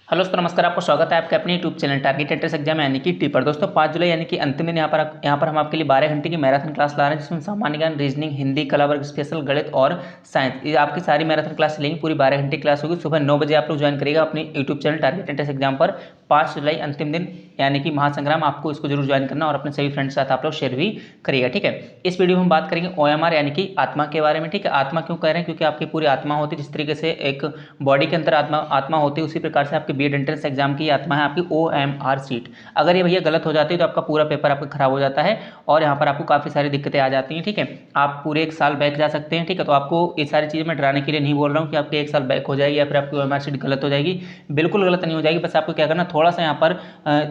Hello दोस्तों, नमस्कार। आपको स्वागत है आपके अपने YouTube channel target entrance exam यानी कि टी पर। दोस्तों 5 जुलाई यानी कि अंतिम दिन यहाँ पर हम आपके लिए 12 घंटे की मैराथन क्लास ला रहे हैं, जिसमें सामान्य ज्ञान, रीजनिंग, हिंदी, कला वर्ग, स्पेशल, गणित और साइंस, ये आपकी सारी मैराथन क्लास चलेंगी। पूरी 12 घंटे क्लास होगी। सुबह 9 बजे आप लोग ज्वाइन करिएगा अपनी YouTube channel target entrance exam पर। 5 जुलाई अंतिम दिन यानी कि महासंग्राम, आपको इसको जरूर ज्वाइन करना और अपने सभी फ्रेंड्स के साथ आप लोग शेयर भी करिएगा। ठीक है, इस वीडियो में हम बात करेंगे OMR यानी कि आत्मा के बारे में। ठीक है, आत्मा क्यों कह रहे हैं? क्योंकि आपकी पूरी आत्मा होती है। जिस तरीके से एक बॉडी के अंदर आत्मा होती है, उसी प्रकार से आपके बीएड एंट्रेंस एग्जाम की आत्मा है आपकी OMR सीट। अगर ये भैया गलत हो जाती है तो आपका पूरा पेपर आपका खराब हो जाता है और यहाँ पर आपको काफ़ी सारी दिक्कतें आ जाती हैं। ठीक है, आप पूरे 1 साल बैक जा सकते हैं। ठीक है, तो आपको ये सारी चीज़ें मैं डराने के लिए नहीं बोल रहा हूँ कि आपके 1 साल बैक हो जाएगी या फिर आपकी OMR सीट गलत हो जाएगी। बिल्कुल गलत नहीं हो जाएगी। बस आपको क्या करना, थोड़ा सा यहाँ पर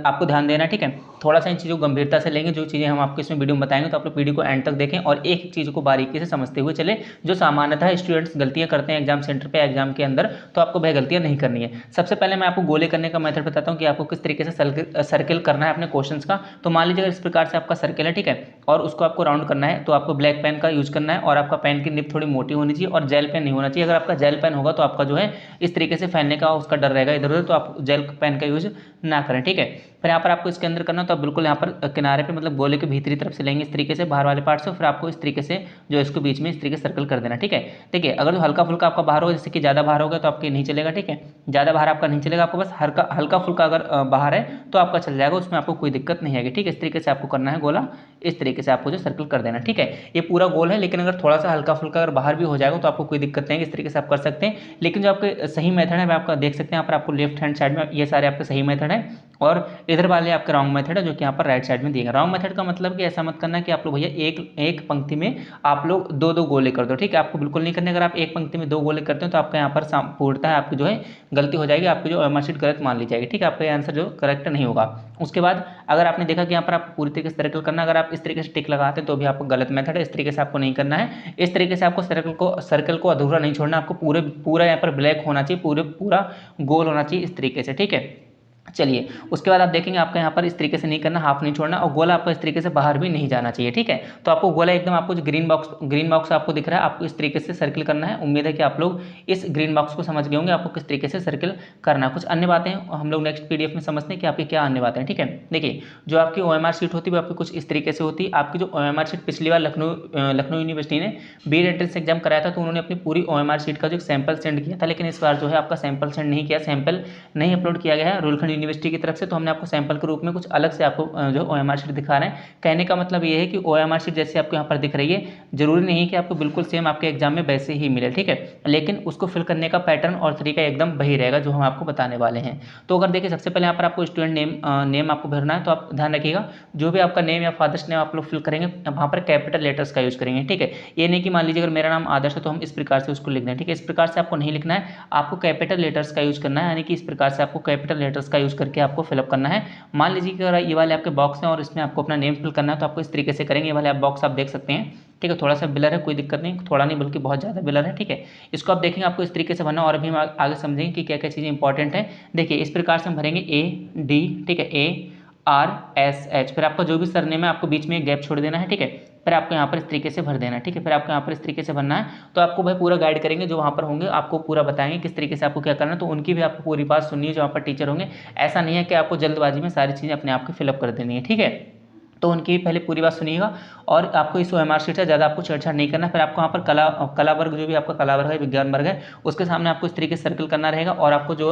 आपको ध्यान देना है। ठीक है, थोड़ा सा इन चीज़ों को गंभीरता से लेंगे। जो चीज़ें हम आपको इसमें वीडियो में बताएंगे, तो आप लोग वीडियो को एंड तक देखें और एक चीज़ को बारीकी से समझते हुए चले। जो सामान्यतः स्टूडेंट्स गलतियां करते हैं एग्जाम सेंटर पे, एग्जाम के अंदर, तो आपको वह गलतियां नहीं करनी है। सबसे पहले मैं आपको गोले करने का मेथड बताता हूं कि आपको किस तरीके से सर्किल करना है अपने क्वेश्चंस का। तो मान लीजिए अगर इस प्रकार से आपका सर्किल है, ठीक है, और उसको आपको राउंड करना है, तो आपको ब्लैक पेन का यूज करना है और आपका पेन की निब थोड़ी मोटी होनी चाहिए और जेल पेन नहीं होना चाहिए। अगर आपका जेल पेन होगा तो आपका जो है इस तरीके से फैलने का उसका डर रहेगा इधर उधर, तो आप जेल पेन का यूज ना करें। ठीक है, फिर यहाँ पर आपको इसके अंदर करना, तो आप बिल्कुल यहाँ पर किनारे पे मतलब गोले के भीतरी तरफ से लेंगे इस तरीके से, बाहर वाले पार्ट से, फिर आपको इस तरीके से जो इसको बीच में इस तरीके से सर्कल कर देना। ठीक है, देखिए अगर जो हल्का फुल्का आपका बाहर होगा, जैसे कि ज़्यादा बाहर होगा तो आपके नहीं चलेगा। ठीक है, ज़्यादा बाहर आपका नहीं चलेगा, आपको बस हल्का हल्का फुल्का अगर बाहर है तो आपका चल जाएगा, उसमें आपको कोई दिक्कत नहीं आएगी। ठीक है, इस तरीके से आपको करना है गोला, इस तरीके से आपको जो सर्कल कर देना। ठीक है, ये पूरा गोल है, लेकिन अगर थोड़ा सा हल्का फुल्का अगर बाहर भी हो जाएगा तो आपको कोई दिक्कत नहीं है, इस तरीके से आप कर सकते हैं। लेकिन जो आपके सही मेथड है, मैं आपका देख सकते हैं यहाँ पर आपको लेफ्ट हैंड साइड में ये सारे आपके सही मेथड है और इधर वाले आपके रॉन्ग मेथड है, जो कि यहाँ पर राइट साइड में दिए गए। रॉन्ग मेथड का मतलब कि ऐसा मत करना कि आप लोग भैया एक एक पंक्ति में आप लोग दो दो गोले कर दो। ठीक है, आपको बिल्कुल नहीं करने। अगर आप एक पंक्ति में 2 गोले करते हो तो आपका यहाँ पर पूर्णतः आपकी जो है गलती हो जाएगी, आपकी जो OMR शीट गलत मान ली जाएगी। ठीक है, आपका आंसर जो करेक्ट नहीं होगा। उसके बाद अगर आपने देखा कि यहाँ पर आप पूरी तरीके से सर्कल करना, अगर आप इस तरीके से टिक लगाते हैं तो भी आपको गलत मेथड है। इस तरीके से आपको नहीं करना है। इस तरीके से आपको सर्कल को अधूरा नहीं छोड़ना, आपको पूरा यहाँ पर ब्लैक होना चाहिए, पूरा गोल होना चाहिए इस तरीके से। ठीक है, चलिए उसके बाद आप देखेंगे आपका यहाँ पर इस तरीके से नहीं करना, हाफ नहीं छोड़ना और गोला आपको इस तरीके से बाहर भी नहीं जाना चाहिए। ठीक है, तो आपको गोला एकदम, आपको जो ग्रीन बॉक्स आपको दिख रहा है, आपको इस तरीके से सर्किल करना है। उम्मीद है कि आप लोग इस ग्रीन बॉक्स को समझ गए होंगे आपको किस तरीके से सर्किल करना है। कुछ अन्य बातें हम लोग नेक्स्ट PDF में समझते हैं कि आपकी क्या अन्य बातें हैं। ठीक है, देखिए जो आपकी OMR शीट होती है वो आपकी कुछ इस तरीके से होती है। आपकी जो OMR शीट पिछली बार लखनऊ यूनिवर्सिटी ने बीएड एंट्रेंस एग्जाम कराया था, तो उन्होंने अपनी पूरी OMR शीट का जो सैंपल सेंड किया था, लेकिन इस बार जो है आपका सैंपल सेंड नहीं किया, सैंपल नहीं अपलोड किया गया है रुलखंड यूनिवर्सिटी की तरफ से। तो हमने आपको सैंपल के रूप में कुछ अलग से आपको जो OMR शीट दिखा रहे हैं। कहने का मतलब ये है कि OMR शीट जैसे आपको यहाँ पर दिख रही है, जरूरी नहीं है कि आपको बिल्कुल सेम आपके एग्जाम में वैसे ही मिले। ठीक है, लेकिन उसको फिल करने का पैटर्न और तरीका एकदम वही रहेगा जो हम आपको बताने वाले हैं। तो अगर देखिए सबसे पहले यहाँ पर आपको स्टूडेंट नेम आपको भरना है, तो आप ध्यान रखिएगा जो भी आपका नेम या फादर्स नेम आप लोग फिल करेंगे, वहाँ पर कैपिटल लेटर्स का यूज करेंगे। ठीक है, ये नहीं कि मान लीजिए अगर मेरा नाम आदर्श है तो हम इस प्रकार से उसको लिख दें। ठीक है, इस प्रकार से आपको नहीं लिखना है, आपको कैपिटल लेटर्स का यूज करना है, यानी कि इस प्रकार से आपको कैपिटल लेटर्स का यूज करके आपको फिलअप करना है। मान लीजिए कि अगर ये वाले आपके बॉक्स हैं और इसमें आपको अपना नेम फिल करना है, तो आपको इस तरीके से करेंगे। ये वाले आप बॉक्स आप देख सकते हैं। ठीक है, थोड़ा सा बिलर है, कोई दिक्कत नहीं, थोड़ा नहीं बल्कि बहुत ज़्यादा बिलर है। ठीक है, इसको आप देखेंगे आपको इस तरीके से भरना और अभी हम आगे समझेंगे कि क्या क्या चीज़ें इंपॉर्टेंट है। देखिए इस प्रकार से हम भरेंगे AD, ठीक है, ARSH, फिर आपका जो भी सरनेम है आपको बीच में एक गैप छोड़ देना है। ठीक है, फिर आपको यहाँ पर इस तरीके से भर देना है। ठीक है, फिर आपको यहाँ पर इस तरीके से भरना है। तो आपको भाई पूरा गाइड करेंगे, जो वहाँ पर होंगे आपको पूरा बताएंगे किस तरीके से आपको क्या करना है, तो उनकी भी आपको पूरी बात सुनिए जो वहाँ पर टीचर होंगे। ऐसा नहीं है कि आपको जल्दबाजी में सारी चीज़ें अपने आप को फिलअप कर देनी है। ठीक है, तो उनकी पहले पूरी बात सुनिएगा और आपको इस OMR शीट से ज़्यादा आपको छेड़छाड़ नहीं करना। फिर आपको वहाँ पर कला वर्ग, जो भी आपका कला वर्ग है, विज्ञान वर्ग है, उसके सामने आपको इस तरीके से सर्कल करना रहेगा और आपको जो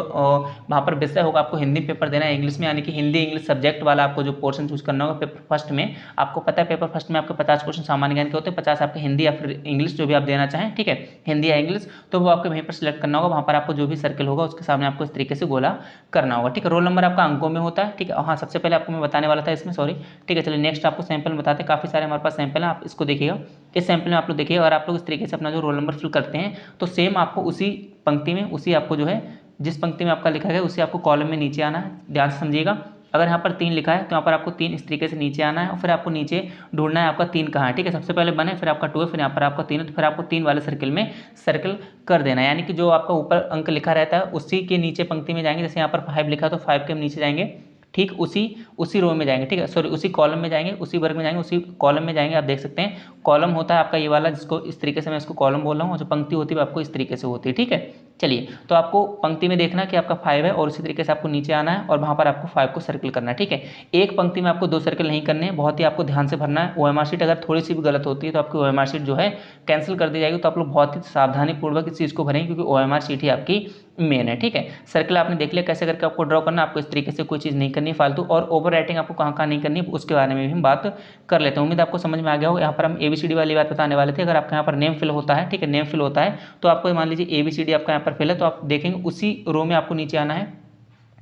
वहाँ पर विषय होगा आपको हिंदी पेपर देना है, इंग्लिश में, यानी कि हिंदी इंग्लिश सब्जेक्ट वाला आपको जो पोर्शन चूज करना होगा पेपर फर्स्ट में। आपको पता है पेपर फर्स्ट में आपके 50 क्वेश्चन सामान्य ज्ञान के होते हैं, 50 आपके हिंदी या फिर इंग्लिश जो भी आप देना चाहें। ठीक है, हिंदी या इंग्लिश, तो वो आपको वहीं पर सिलेक्ट करना होगा। वहाँ पर आपको जो भी सर्कल होगा उसके सामने आपको इस तरीके से गोला करना होगा। ठीक है, रोल नंबर आपका अंकों में होता है। ठीक है, हाँ सबसे पहले आपको मैं बताने वाला था इसमें, सॉरी। ठीक है, चलिए नेक्स्ट आपको सैंपल बताते हैं। काफ़ी सारे हमारे पास सैंपल हैं, आप इसको देखिएगा। इस सैंपल में आप लोग देखिए, और आप लोग इस तरीके से अपना जो रोल नंबर फिल करते हैं, तो सेम आपको उसी पंक्ति में, उसी आपको जो है जिस पंक्ति में आपका लिखा गया उसी आपको कॉलम में नीचे आना है। ध्यान से समझिएगा। अगर यहाँ पर 3 लिखा है तो यहाँ पर आपको 3 इस तरीके से नीचे आना है और फिर आपको नीचे ढूंढना है आपका 3 कहाँ है। ठीक है, सबसे पहले 1 है, फिर आपका 2 है, फिर यहाँ पर आपका 3 है, तो फिर आपको 3 वाले सर्किल में सर्कल कर देना है। यानी कि जो आपका ऊपर अंक लिखा रहता है उसी के नीचे पंक्ति में जाएंगे। जैसे यहाँ पर 5 लिखा है तो 5 के हम नीचे जाएंगे, ठीक उसी रो में जाएंगे। ठीक है, सॉरी उसी कॉलम में जाएंगे, उसी वर्ग में जाएंगे, उसी कॉलम में जाएंगे। आप देख सकते हैं कॉलम होता है आपका ये वाला, जिसको इस तरीके से मैं इसको कॉलम बोल रहा हूँ, और जो पंक्ति होती है आपको इस तरीके से होती है। ठीक है, चलिए, तो आपको पंक्ति में देखना कि आपका 5 है और उसी तरीके से आपको नीचे आना है और वहाँ पर आपको 5 को सर्कल करना है, ठीक है। एक पंक्ति में आपको 2 सर्कल नहीं करने हैं, बहुत ही आपको ध्यान से भरना है। ओएमआर शीट अगर थोड़ी सी भी गलत होती है तो आपकी ओएमआर शीट जो है कैंसिल कर दी जाएगी। तो आप लोग बहुत ही सावधानीपूर्वक इस चीज़ को भरेंगे क्योंकि ओएमआर शीट ही आपकी मेन है, ठीक है। सर्कल आपने देख लिया कैसे करके आपको ड्रॉ करना, आपको इस तरीके से कोई चीज़ नहीं करनी फालतू। और ओवर राइटिंग आपको कहाँ कहाँ नहीं करनी उसके बारे में भी हम बात कर लेते हैं। उम्मीद आपको समझ में आ गया हो। यहाँ पर हम ABCD वाली बात बताने वाले थे। अगर आपका यहाँ पर नेम फिल होता है, ठीक है, नेम फिल होता है तो आपको मान लीजिए ABCD आपका यहाँ पर फिल है तो आप देखेंगे उसी रो में आपको नीचे आना है,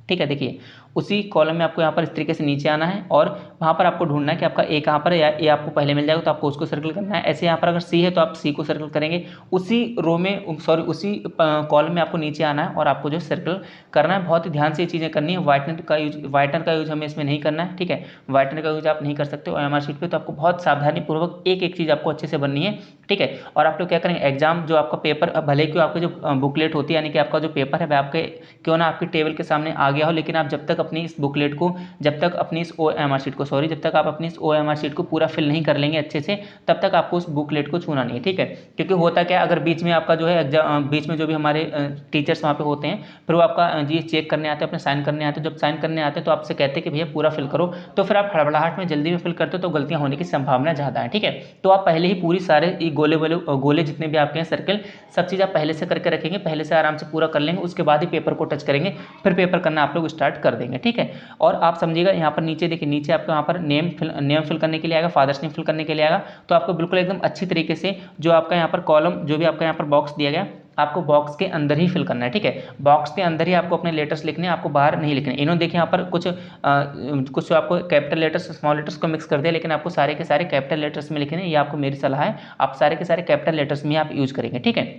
ठीक है। देखिए उसी कॉलम में आपको यहाँ पर इस तरीके से नीचे आना है और वहाँ पर आपको ढूंढना है कि आपका ए कहाँ पर है, या ए आपको पहले मिल जाएगा तो आपको उसको सर्कल करना है। ऐसे यहाँ पर अगर सी है तो आप सी को सर्कल करेंगे। उसी रो में सॉरी उसी कॉलम में आपको नीचे आना है और आपको जो सर्कल करना है। बहुत ही ध्यान से ये चीज़ें करनी है। वाइटनर का यूज हमें इसमें नहीं करना है, ठीक है। वाइटनर का यूज आप नहीं कर सकते OMR शीट पर, तो आपको बहुत सावधानीपूर्वक एक एक चीज़ आपको अच्छे से बननी है, ठीक है। और आप लोग क्या करेंगे, एग्जाम जो आपका पेपर भले क्यों आपका जो बुकलेट होती है यानी कि आपका जो पेपर है वह आपके क्यों ना आपके टेबल के सामने आ गया हो, लेकिन आप जब तक अपनी इस बुकलेट को जब तक अपनी इस OMR शीट को जब तक आप अपनी इस OMR शीट को पूरा फिल नहीं कर लेंगे अच्छे से, तब तक आपको उस बुकलेट को छूना नहीं है, ठीक है। क्योंकि होता क्या है, अगर बीच में आपका जो है एग्जाम बीच में जो भी हमारे टीचर्स वहाँ पे होते हैं फिर वो आपका जी चेक करने आते हैं, अपने साइन करने आते हैं। जब साइन करने आते हैं तो आपसे कहते हैं कि भैया पूरा फिल करो, तो फिर आप हड़बड़ाहट में जल्दी में फिल करते हो तो गलतियाँ होने की संभावना ज़्यादा है, ठीक है। तो आप पहले ही पूरी सारे गोले जितने भी आपके हैं सर्कल सब चीज़ आप पहले से करके रखेंगे, पहले से आराम से पूरा कर लेंगे, उसके बाद ही पेपर को टच करेंगे, फिर पेपर करना आप लोग स्टार्ट कर देंगे, ठीक है। और आप समझिएगा यहाँ पर नीचे देखिए, नीचे आपको यहाँ पर नेम फिल करने के लिए आएगा, फादर्स नेम फिल करने के लिए आएगा। तो आपको बिल्कुल एकदम अच्छी तरीके से जो आपका यहाँ पर कॉलम जो भी आपका यहाँ पर बॉक्स दिया गया आपको बॉक्स के अंदर ही फिल करना है, ठीक है। बॉक्स के अंदर ही आपको अपने लेटर्स लिखने हैं, आपको बाहर नहीं लिखने। इन्होंने देखिए यहाँ पर कुछ आपको कैपिटल लेटर्स स्मॉल लेटर्स को मिक्स कर दिया, लेकिन आपको सारे के सारे कैपिटल लेटर्स में लिखने हैं। ये आपको मेरी सलाह है, आप सारे के सारे कैपिटल लेटर्स में आप यूज़ करेंगे, ठीक है।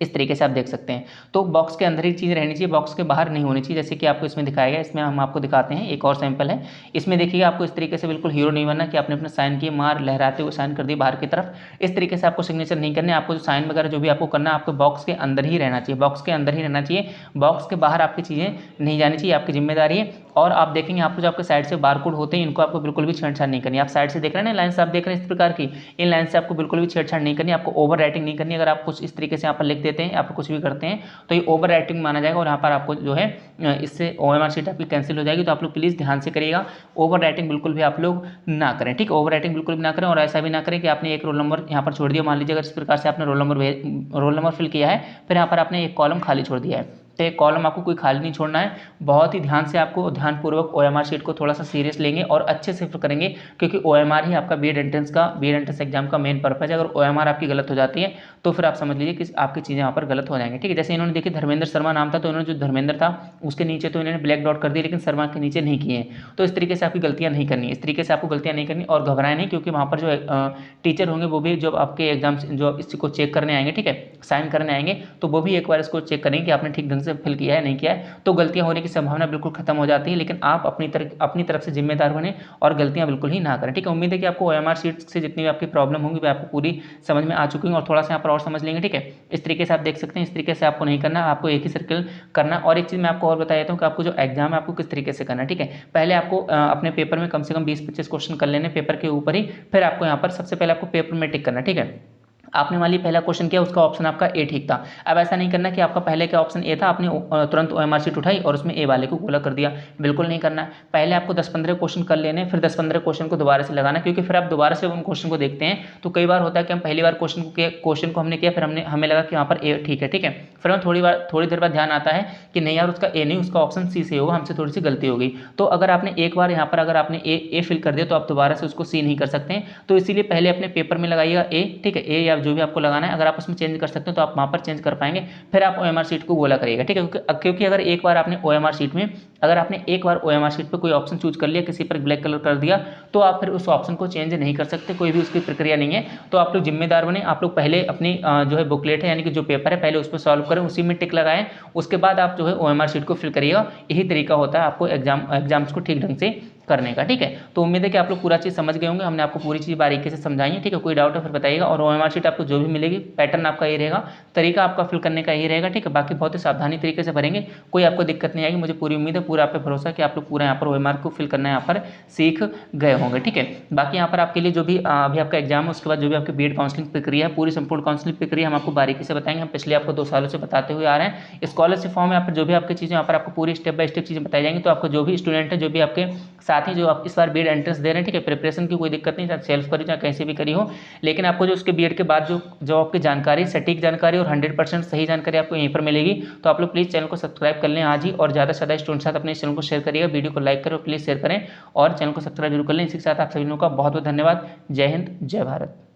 इस तरीके से आप देख सकते हैं। तो बॉक्स के अंदर ही चीज़ रहनी चाहिए, बॉक्स के बाहर नहीं होनी चाहिए, जैसे कि आपको इसमें दिखाया गया। इसमें हम आपको दिखाते हैं, एक और सैंपल है। इसमें देखिएगा आपको इस तरीके से बिल्कुल हीरो नहीं बनना कि आपने अपना साइन किए, मार लहराते हुए साइन कर दिए बाहर की तरफ। इस तरीके से आपको सिग्नेचर नहीं करने। आपको जो साइन वगैरह जो भी आपको करना है आपको बॉक्स के अंदर ही रहना चाहिए, बॉक्स के अंदर ही रहना चाहिए। बॉक्स के बाहर आपकी चीज़ें नहीं जानी चाहिए, आपकी जिम्मेदारी है। और आप देखेंगे यहाँ पर जो आपके साइड से बारकोड होते हैं इनको आपको बिल्कुल भी छेड़छाड़ नहीं करनी। आप साइड से देख रहे हैं ना, लाइन से आप देख रहे हैं इस प्रकार की, इन लाइन से आपको बिल्कुल भी छेड़छाड़ नहीं करनी, आपको ओवर राइटिंग नहीं करनी। अगर आप कुछ इस तरीके से यहाँ पर लिख देते हैं, आप कुछ भी करते हैं तो ये ओवर राइटिंग माना जाएगा और यहाँ पर आपको जो है इससे OMR शीट आपकी कैंसिल हो जाएगी। तो आप लोग प्लीज़ ध्यान से करिएगा, ओवर राइटिंग बिल्कुल भी आप लोग ना करें, ठीक है। ओवर राइटिंग बिल्कुल भी ना करें और ऐसा भी ना करें कि आपने एक रोल नंबर यहाँ पर छोड़ दिया। मान लीजिए अगर इस प्रकार से आपने रोल नंबर फिल किया है, फिर यहाँ पर आपने एक कॉलम खाली छोड़ दिया है, तो एक कॉलम आपको कोई खाली नहीं छोड़ना है। बहुत ही ध्यान से आपको ध्यानपूर्वक OMR शीट को थोड़ा सा सीरियस लेंगे और अच्छे से फिल करेंगे, क्योंकि OMR ही आपका बीएड एंट्रेंस एग्जाम का मेन पर्पज है। अगर OMR आपकी गलत हो जाती है तो फिर आप समझ लीजिए कि आपकी चीज़ें यहाँ पर गलत हो जाएंगी, ठीक है। जैसे इन्होंने देखिए धर्मेंद्र शर्मा नाम था, तो इन्होंने जो धर्मेंद्र था उसके नीचे तो इन्होंने ब्लैक डॉट कर दिया, लेकिन शर्मा के नीचे नहीं किए हैं। तो इस तरीके से आपकी गलतियाँ नहीं करनी, इस तरीके से आपको गलतियाँ नहीं करनी। और घबराएं नहीं, क्योंकि वहाँ पर जो टीचर होंगे वो भी जो आपके एग्जाम जो इसको चेक करने आएंगे, ठीक है, साइन करने आएंगे, तो वो भी एक बार इसको चेक करेंगे कि आपने ठीक ढंग से फिल किया है नहीं किया है। तो गलतियां होने की संभावना बिल्कुल खत्म हो जाती है, लेकिन आप अपनी तरफ से जिम्मेदार बने और गलतियां बिल्कुल ही ना करें, ठीक है। उम्मीद है कि आपको OMR शीट से जितनी भी आपकी प्रॉब्लम होंगी वो आपको पूरी समझ में आ चुकी है और थोड़ा सा यहाँ पर और समझ लेंगे, ठीक है। इस तरीके से आप देख सकते हैं, इस तरीके से आपको नहीं करना, आपको एक ही सर्कल करना। और एक चीज़ मैं आपको और बता देता हूँ कि आपको जो एग्जाम है आपको किस तरीके से करना है, ठीक है। पहले आपको अपने पेपर में कम से कम 20-25 क्वेश्चन कर लेने पेपर के ऊपर ही, फिर आपको यहाँ पर सबसे पहले आपको पेपर में टिक करना, ठीक है। आपने मान ली पहला क्वेश्चन किया, उसका ऑप्शन आपका ए ठीक था। अब ऐसा नहीं करना कि आपका पहले का ऑप्शन ए था, आपने तुरंत OMR शीट उठाई और उसमें ए वाले को गोला कर दिया, बिल्कुल नहीं करना। पहले आपको 10-15 क्वेश्चन कर लेने, फिर 10-15 क्वेश्चन को दोबारा से लगाना, क्योंकि फिर आप दोबारा से उन क्वेश्चन को देखते हैं तो कई बार होता है कि हम पहली बार क्वेश्चन को हमने किया, फिर हमें लगा कि यहाँ पर ए ठीक है, ठीक है। फिर हमें थोड़ी देर बाद ध्यान आता है कि नहीं यार उसका ए नहीं, उसका ऑप्शन सी से होगा, हमसे थोड़ी सी गलती हो गई। तो अगर आपने एक बार यहाँ पर अगर आपने ए फिल कर दिया तो आप दोबारा से उसको सी नहीं कर सकते हैं। तो इसीलिए पहले अपने पेपर में लगाइएगा ए, ठीक है, ए या जो भी आपको लगाना है। अगर आप उसमें चेंज कर सकते हैं तो आप वहाँ पर चेंज कर पाएंगे, फिर आप OMR शीट को गोला करिएगा, ठीक है। क्योंकि अगर एक बार आपने OMR शीट में OMR शीट पर कोई ऑप्शन चूज कर लिया, किसी पर ब्लैक कलर कर दिया, तो आप फिर उस ऑप्शन को चेंज नहीं कर सकते, कोई भी उसकी प्रक्रिया नहीं है। तो आप लोग जिम्मेदार बने, आप लोग पहले अपनी जो है बुकलेट है यानी कि जो पेपर है पहले उस पर सॉल्व करें, उसी में टिक लगाएं, उसके बाद आप जो है OMR शीट को फिल करिएगा। यही तरीका होता है आपको एग्जाम्स को ठीक ढंग से करने का। ठीक है, तो उम्मीद है कि आप लोग पूरा चीज़ समझ गए होंगे, हमने आपको पूरी चीज़ बारीकी से समझाई है। ठीक है, कोई डाउट है फिर बताइएगा। और OMR शीट आपको जो भी मिलेगी, पैटर्न आपका ये रहेगा, तरीका आपका फिल करने का यही रहेगा। ठीक है, बाकी बहुत ही सावधानी तरीके से भरेंगे, कोई आपको दिक्कत नहीं आएगी। मुझे पूरी उम्मीद है, पूरा आप पे भरोसा कि आप लोग पूरा यहाँ पर OMR को फिल करना यहाँ पर सीख गए होंगे। ठीक है, बाकी यहाँ पर आपके लिए जो भी अभी आपका एग्जाम है, उसके बाद जो भी आपकी बीएड काउंसलिंग प्रक्रिया है, पूरी संपूर्ण काउंसलिंग प्रक्रिया हम आपको बारीकी से बताएंगे। हम पिछले आपको 2 सालों से बताते हुए आ रहे हैं। स्कॉलरशिप फॉर्म यहाँ पर जो भी आपकी चीज़ें यहाँ पर आपको पूरी स्टेप बाय स्टेप चीज़ें बताई जाएंगी। तो आपको जो भी स्टूडेंट है, जो भी आपके साथी जो आप इस बार बीएड एंट्रेंस दे रहे हैं, ठीक है, प्रिपरेशन की कोई दिक्कत नहीं, चाहे सेल्फ करी चाहे कैसे भी करी हो, लेकिन आपको जो उसके बीएड के बाद जो आपकी जानकारी, सटीक जानकारी और 100% सही जानकारी आपको यहीं पर मिलेगी। तो आप लोग प्लीज़ चैनल को सब्सक्राइब कर लें आज ही, और ज़्यादा से ज़्यादा स्टूडेंट साथ अपने चैनल को शेयर करिएगा, वीडियो को लाइक करें और प्लीज़ शेयर करें और चैनल को सब्सक्राइब जरूर कर लें। इसी के साथ आप सभी लोगों का बहुत बहुत धन्यवाद। जय हिंद, जय भारत।